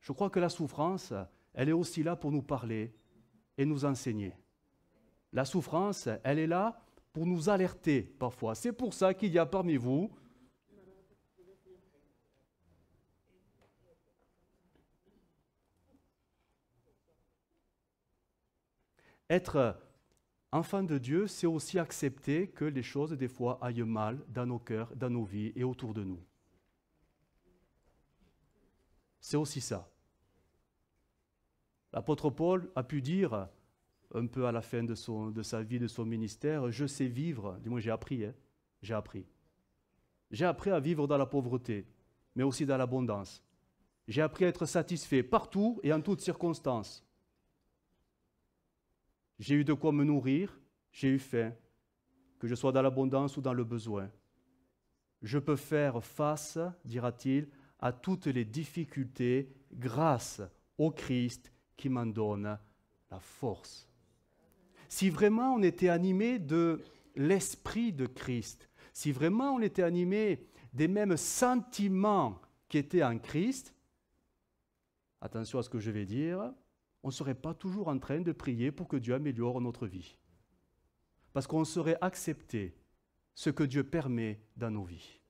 Je crois que la souffrance, elle est aussi là pour nous parler et nous enseigner. La souffrance, elle est là pour nous alerter parfois. C'est pour ça qu'il y a parmi vous être enfant de Dieu, c'est aussi accepter que les choses, des fois, aillent mal dans nos cœurs, dans nos vies et autour de nous. C'est aussi ça. L'apôtre Paul a pu dire, un peu à la fin de sa vie, de son ministère, « Je sais vivre », du moins j'ai appris, j'ai appris. J'ai appris à vivre dans la pauvreté, mais aussi dans l'abondance. J'ai appris à être satisfait partout et en toutes circonstances. J'ai eu de quoi me nourrir, j'ai eu faim, que je sois dans l'abondance ou dans le besoin. Je peux faire face, dira-t-il, à toutes les difficultés grâce au Christ qui m'en donne la force. Si vraiment on était animé de l'esprit de Christ, si vraiment on était animé des mêmes sentiments qui étaient en Christ, attention à ce que je vais dire, on ne serait pas toujours en train de prier pour que Dieu améliore notre vie. Parce qu'on saurait accepter ce que Dieu permet dans nos vies.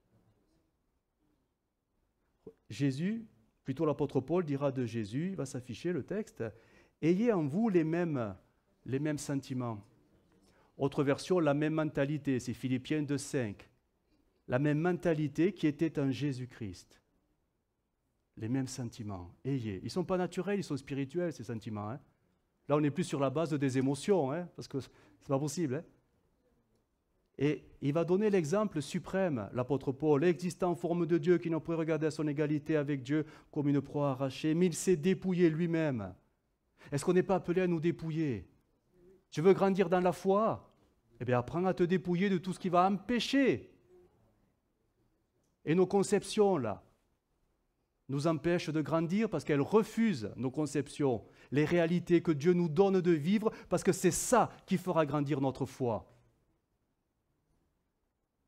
Jésus, plutôt l'apôtre Paul dira de Jésus, il va s'afficher le texte, « Ayez en vous les mêmes sentiments ». Autre version, la même mentalité, c'est Philippiens 2,5. La même mentalité qui était en Jésus-Christ. Les mêmes sentiments. Ayez. Ils ne sont pas naturels, ils sont spirituels, ces sentiments. Hein. Là, on n'est plus sur la base des émotions, hein, parce que ce n'est pas possible. Hein. Et il va donner l'exemple suprême, l'apôtre Paul, existant en forme de Dieu, qui ne pouvait regarder à son égalité avec Dieu comme une proie arrachée, mais il s'est dépouillé lui-même. Est-ce qu'on n'est pas appelé à nous dépouiller? Tu veux grandir dans la foi? Eh bien, apprends à te dépouiller de tout ce qui va empêcher. Et nos conceptions, là, nous empêchent de grandir parce qu'elles refusent nos conceptions, les réalités que Dieu nous donne de vivre, parce que c'est ça qui fera grandir notre foi.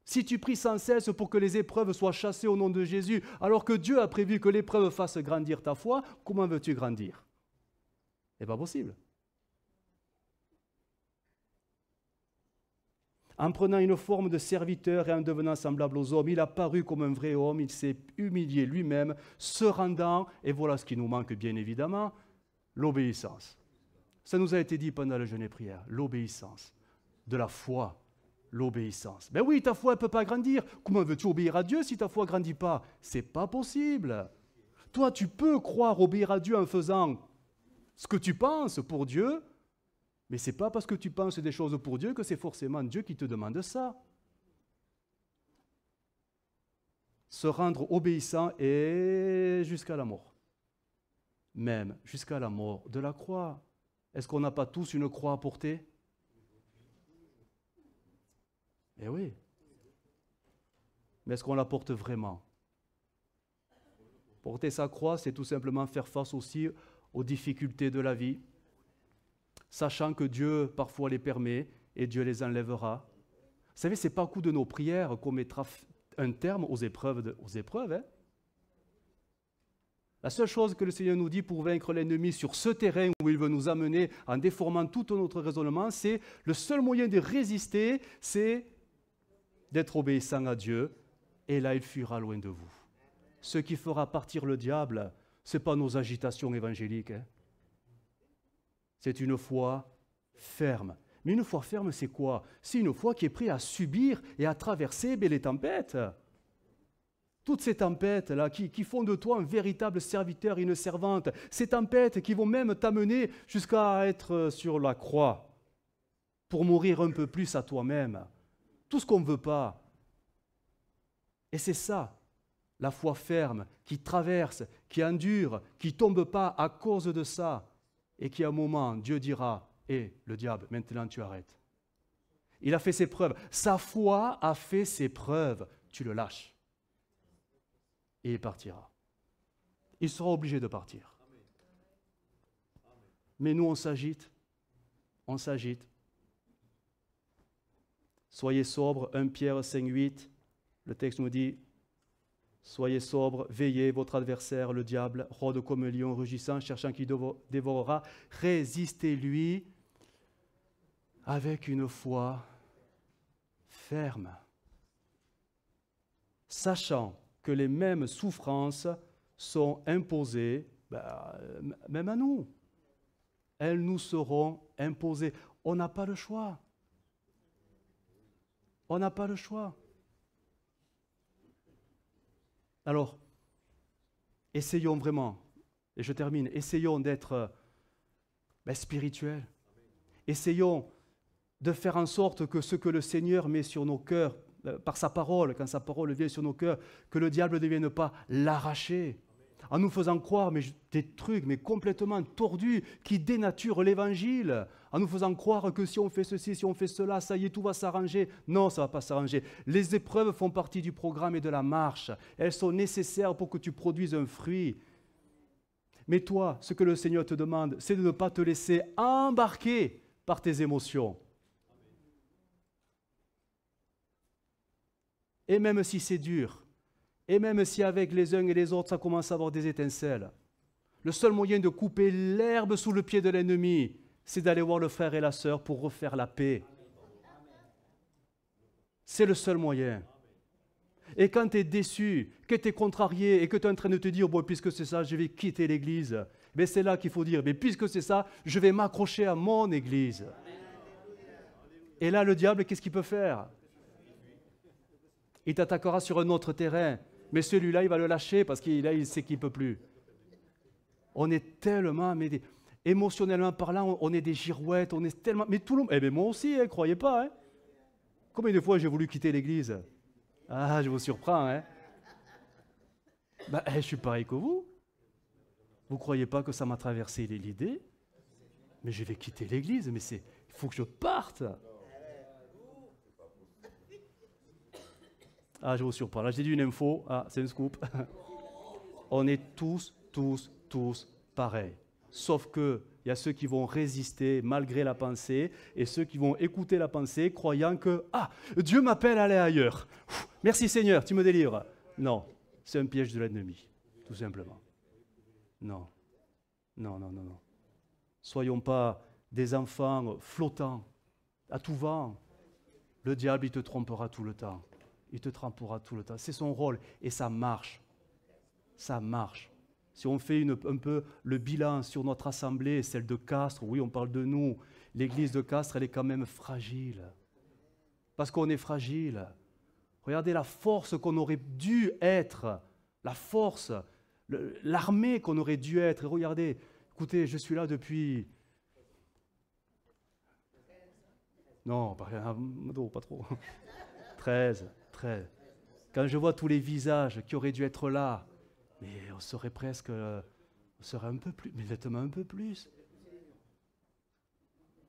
Si tu pries sans cesse pour que les épreuves soient chassées au nom de Jésus, alors que Dieu a prévu que l'épreuve fasse grandir ta foi, comment veux-tu grandir? Ce n'est pas possible. En prenant une forme de serviteur et en devenant semblable aux hommes, il a paru comme un vrai homme, il s'est humilié lui-même, se rendant, et voilà ce qui nous manque bien évidemment, l'obéissance. Ça nous a été dit pendant le jeûne et prière, l'obéissance, de la foi, l'obéissance. Ben oui, ta foi ne peut pas grandir. Comment veux-tu obéir à Dieu si ta foi ne grandit pas? Ce n'est pas possible. Toi, tu peux croire obéir à Dieu en faisant ce que tu penses pour Dieu, mais ce n'est pas parce que tu penses des choses pour Dieu que c'est forcément Dieu qui te demande ça. Se rendre obéissant et jusqu'à la mort. Même jusqu'à la mort de la croix. Est-ce qu'on n'a pas tous une croix à porter? Eh oui. Mais est-ce qu'on la porte vraiment? Porter sa croix, c'est tout simplement faire face aussi aux difficultés de la vie, sachant que Dieu parfois les permet et Dieu les enlèvera. Vous savez, ce n'est pas au coup de nos prières qu'on mettra un terme aux épreuves. Hein. La seule chose que le Seigneur nous dit pour vaincre l'ennemi sur ce terrain où il veut nous amener en déformant tout notre raisonnement, c'est le seul moyen de résister, c'est d'être obéissant à Dieu, et là il fuira loin de vous. Ce qui fera partir le diable, ce n'est pas nos agitations évangéliques. Hein. C'est une foi ferme. Mais une foi ferme, c'est quoi? C'est une foi qui est prête à subir et à traverser les tempêtes. Toutes ces tempêtes-là qui font de toi un véritable serviteur et une servante. Ces tempêtes qui vont même t'amener jusqu'à être sur la croix pour mourir un peu plus à toi-même. tout ce qu'on ne veut pas. Et c'est ça, la foi ferme, qui traverse, qui endure, qui ne tombe pas à cause de ça, et qui à un moment, Dieu dira, hé, le diable, maintenant tu arrêtes. Il a fait ses preuves. Sa foi a fait ses preuves. Tu le lâches. Et il partira. Il sera obligé de partir. Mais nous, on s'agite. On s'agite. Soyez sobres, 1 Pierre 5, 8. Le texte nous dit, soyez sobres, veillez, votre adversaire, le diable, rôde comme un lion rugissant, cherchant qui dévorera. Résistez-lui avec une foi ferme, sachant que les mêmes souffrances sont imposées, même à nous. Elles nous seront imposées. On n'a pas le choix. On n'a pas le choix. Alors, essayons vraiment, et je termine, essayons d'être spirituels. Essayons de faire en sorte que ce que le Seigneur met sur nos cœurs, par sa parole, quand sa parole vient sur nos cœurs, que le diable ne vienne pas l'arracher, en nous faisant croire des trucs mais complètement tordus, qui dénaturent l'Évangile, en nous faisant croire que si on fait ceci, si on fait cela, ça y est, tout va s'arranger. Non, ça ne va pas s'arranger. Les épreuves font partie du programme et de la marche. Elles sont nécessaires pour que tu produises un fruit. Mais toi, ce que le Seigneur te demande, c'est de ne pas te laisser embarquer par tes émotions. Et même si c'est dur, et même si avec les uns et les autres, ça commence à avoir des étincelles, le seul moyen de couper l'herbe sous le pied de l'ennemi, c'est d'aller voir le frère et la sœur pour refaire la paix. C'est le seul moyen. Et quand tu es déçu, que tu es contrarié et que tu es en train de te dire, bon, puisque c'est ça, je vais quitter l'église, mais c'est là qu'il faut dire, mais puisque c'est ça, je vais m'accrocher à mon église. Et là, le diable, qu'est-ce qu'il peut faire? Il t'attaquera sur un autre terrain, mais celui-là, il va le lâcher parce qu'il sait qu'il ne peut plus. On est tellement, émotionnellement parlant, on est des girouettes, on est tellement, mais tout le monde, mais moi aussi, croyez pas, hein. Combien de fois j'ai voulu quitter l'église? Ah, je vous surprends, hein. Je suis pareil que vous. Vous ne croyez pas que ça m'a traversé l'idée? Mais je vais quitter l'église, mais il faut que je parte. Ah, je vous surprends. Là, j'ai dit une info. Ah, c'est une scoop. On est tous pareils. Sauf qu'il y a ceux qui vont résister malgré la pensée et ceux qui vont écouter la pensée croyant que « Ah, Dieu m'appelle à aller ailleurs. Merci Seigneur, tu me délivres. » Non, c'est un piège de l'ennemi, tout simplement. Non. Soyons pas des enfants flottants à tout vent. Le diable, il te trompera tout le temps. Il te trompera tout le temps. C'est son rôle et ça marche. Ça marche. Si on fait un peu le bilan sur notre assemblée, celle de Castres, oui, on parle de nous. L'église de Castres, elle est quand même fragile. Parce qu'on est fragile. Regardez la force qu'on aurait dû être. La force, l'armée qu'on aurait dû être. Et regardez, écoutez, je suis là depuis... Non, pas trop. 13. Quand je vois tous les visages qui auraient dû être là, mais on serait un peu plus, mais vêtements un peu plus.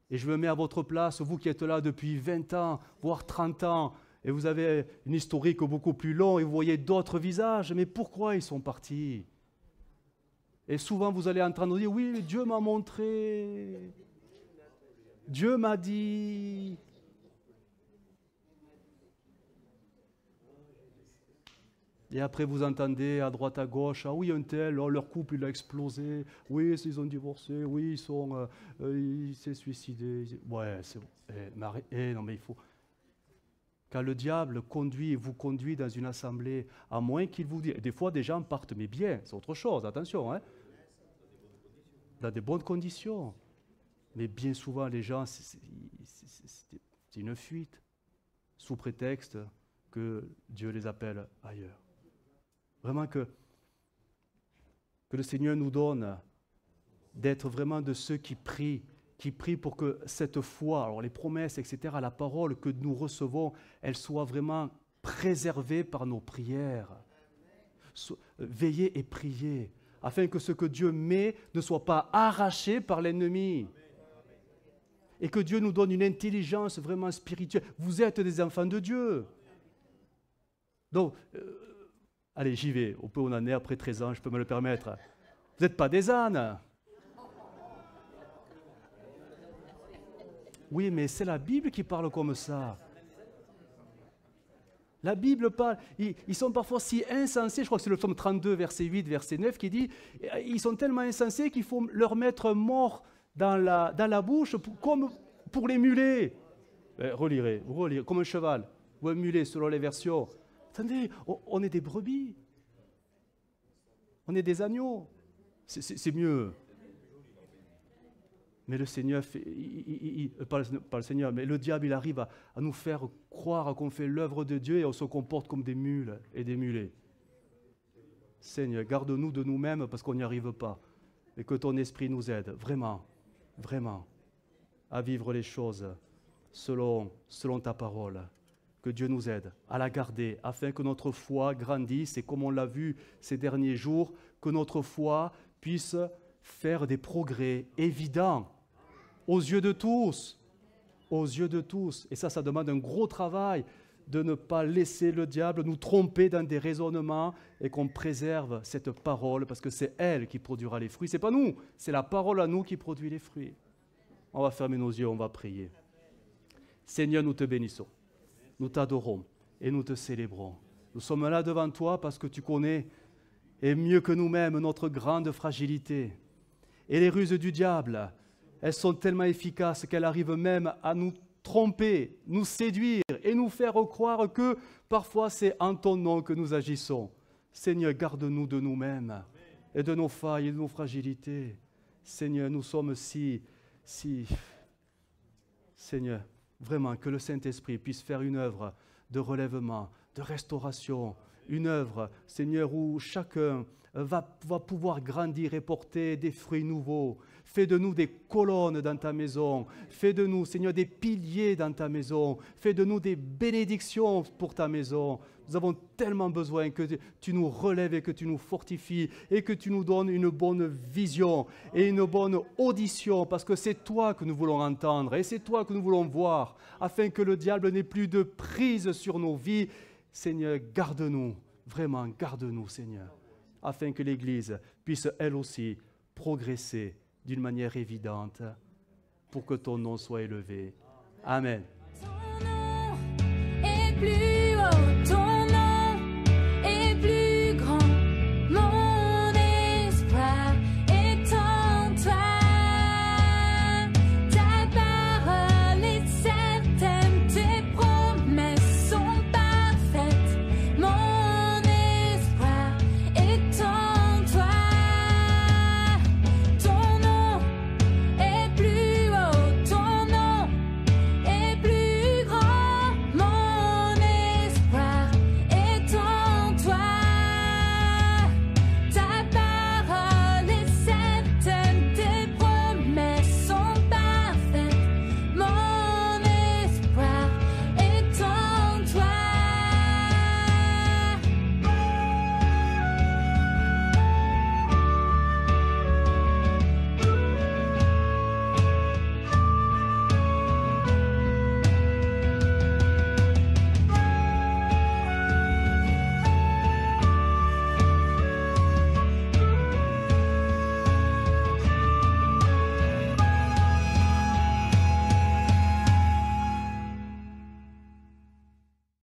Et je me mets à votre place, vous qui êtes là depuis 20 ans, voire 30 ans, et vous avez une historique beaucoup plus longue, et vous voyez d'autres visages, mais pourquoi ils sont partis? Et souvent vous allez entendre dire, oui, Dieu m'a montré, Dieu m'a dit... Et après, vous entendez à droite, à gauche, ah oui, un tel, oh, leur couple, il a explosé, oui, ils ont divorcé, oui, il s'est suicidé. Ouais, c'est bon. Non, mais il faut... Quand le diable vous conduit dans une assemblée, à moins qu'il vous dise... Des fois, des gens partent, mais bien, c'est autre chose, attention, hein. Dans des bonnes conditions. Mais bien souvent, les gens, c'est une fuite, sous prétexte que Dieu les appelle ailleurs. Vraiment que le Seigneur nous donne d'être vraiment de ceux qui prient qui prie pour que cette foi, alors les promesses, etc., la parole que nous recevons, elle soit vraiment préservée par nos prières. Veillez et priez, afin que ce que Dieu met ne soit pas arraché par l'ennemi. Et que Dieu nous donne une intelligence vraiment spirituelle. Vous êtes des enfants de Dieu. Donc, allez, j'y vais. On peut en en est après 13 ans, je peux me le permettre. Vous n'êtes pas des ânes. Oui, mais c'est la Bible qui parle comme ça. La Bible parle, ils sont parfois si insensés, je crois que c'est le psaume 32, verset 8, verset 9, qui dit, ils sont tellement insensés qu'il faut leur mettre mort dans la bouche, comme pour les mulets. Relirez, comme un cheval, ou un mulet, selon les versions. Attendez, on est des brebis. On est des agneaux. C'est mieux. Mais le Seigneur, pas le Seigneur, mais le diable, il arrive à nous faire croire qu'on fait l'œuvre de Dieu et on se comporte comme des mules et des mulets. Seigneur, garde-nous de nous-mêmes parce qu'on n'y arrive pas. Et que ton esprit nous aide, vraiment, vraiment, à vivre les choses selon ta parole. Que Dieu nous aide à la garder, afin que notre foi grandisse et comme on l'a vu ces derniers jours, que notre foi puisse faire des progrès évidents aux yeux de tous, aux yeux de tous. Et ça demande un gros travail de ne pas laisser le diable nous tromper dans des raisonnements et qu'on préserve cette parole parce que c'est elle qui produira les fruits. Ce n'est pas nous, c'est la parole à nous qui produit les fruits. On va fermer nos yeux, on va prier. Seigneur, nous te bénissons, nous t'adorons et nous te célébrons. Nous sommes là devant toi parce que tu connais, et mieux que nous-mêmes, notre grande fragilité. Et les ruses du diable, elles sont tellement efficaces qu'elles arrivent même à nous tromper, nous séduire et nous faire croire que parfois c'est en ton nom que nous agissons. Seigneur, garde-nous de nous-mêmes et de nos failles et de nos fragilités. Seigneur, nous sommes si... Seigneur, vraiment, que le Saint-Esprit puisse faire une œuvre de relèvement, de restauration, une œuvre, Seigneur, où chacun va pouvoir grandir et porter des fruits nouveaux. Fais de nous des colonnes dans ta maison. Fais de nous, Seigneur, des piliers dans ta maison. Fais de nous des bénédictions pour ta maison. Nous avons tellement besoin que tu nous relèves et que tu nous fortifies et que tu nous donnes une bonne vision et une bonne audition parce que c'est toi que nous voulons entendre et c'est toi que nous voulons voir afin que le diable n'ait plus de prise sur nos vies. Seigneur, garde-nous, vraiment garde-nous, Seigneur, afin que l'Église puisse elle aussi progresser d'une manière évidente pour que ton nom soit élevé. Amen.